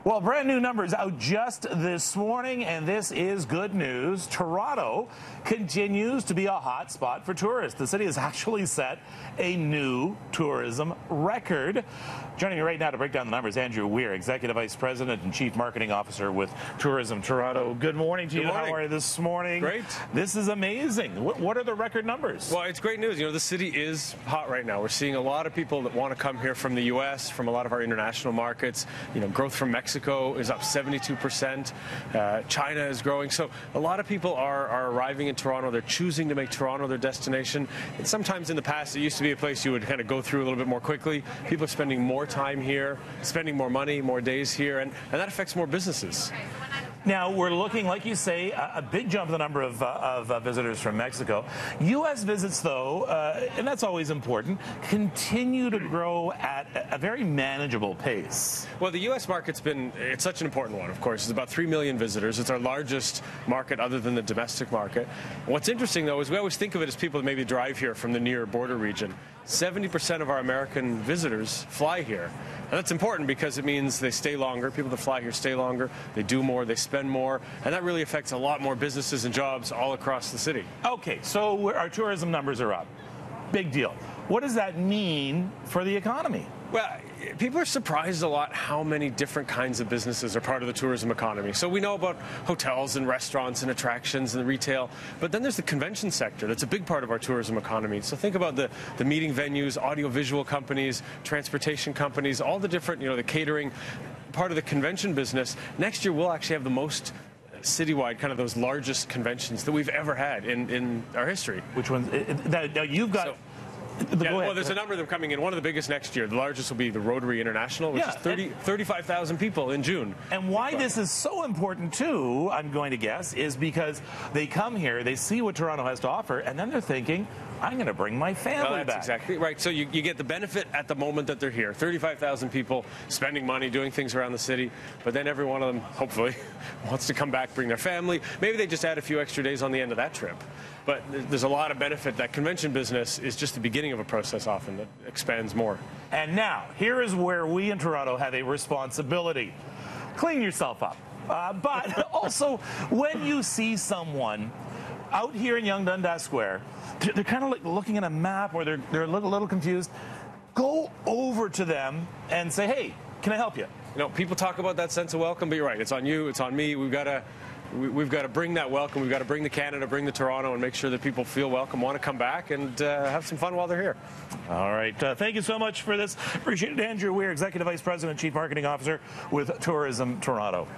Well, brand new numbers out just this morning, and this is good news. Toronto continues to be a hot spot for tourists. The city has actually set a new tourism record. Joining me right now to break down the numbers, Andrew Weir, Executive Vice President and Chief Marketing Officer with Tourism Toronto. Good morning to you. How are you this morning? Great. This is amazing. What are the record numbers? Well, it's great news. You know, the city is hot right now. We're seeing a lot of people that want to come here from the U.S., from a lot of our international markets. You know, growth from Mexico is up 72%. China is growing. So a lot of people are arriving in Toronto. They're choosing to make Toronto their destination. And sometimes in the past, it used to be a place you would kind of go through a little bit more quickly. People are spending more time here, spending more money, more days here, and that affects more businesses. Now, we're looking, like you say, a big jump in the number of visitors from Mexico. U.S. visits, though, and that's always important, continue to grow at a very manageable pace. Well, the U.S. market's it's such an important one, of course. It's about 3 million visitors. It's our largest market other than the domestic market. What's interesting, though, is we always think of it as people that maybe drive here from the near border region. 70% of our American visitors fly here. And that's important because it means they stay longer. People that fly here stay longer. They do more. They spend more. And that really affects a lot more businesses and jobs all across the city. Okay, so our tourism numbers are up. Big deal. What does that mean for the economy? Well, people are surprised a lot how many different kinds of businesses are part of the tourism economy. So we know about hotels and restaurants and attractions and retail, but then there's the convention sector. That's a big part of our tourism economy. So think about the meeting venues, audiovisual companies, transportation companies, all the different, the catering, part of the convention business. Next year, we'll actually have the most citywide, kind of those largest conventions that we've ever had in our history. Which ones? Now you've got... Well, there's a number of them coming in. One of the biggest next year. The largest will be the Rotary International, which is 35,000 people in June. And why this is so important, too, I'm going to guess, is because they come here, they see what Toronto has to offer, and then they're thinking, I'm going to bring my family back. That's exactly right. So you get the benefit at the moment that they're here. 35,000 people spending money, doing things around the city, but then every one of them, hopefully, wants to come back, bring their family. Maybe they just add a few extra days on the end of that trip. But there's a lot of benefit. That convention business is just the beginning of a process often that expands more. And now, here is where we in Toronto have a responsibility. Clean yourself up. But also, when you see someone out here in Yonge Dundas Square, they're kind of like looking at a map or they're a little confused, go over to them and say, hey, can I help you? People talk about that sense of welcome, but you're right. It's on you. It's on me. We've got to bring that welcome. We've got to bring the Canada, bring the Toronto, and make sure that people feel welcome, want to come back, and have some fun while they're here. All right. Thank you so much for this. Appreciate it. Andrew Weir, Executive Vice President and Chief Marketing Officer with Tourism Toronto.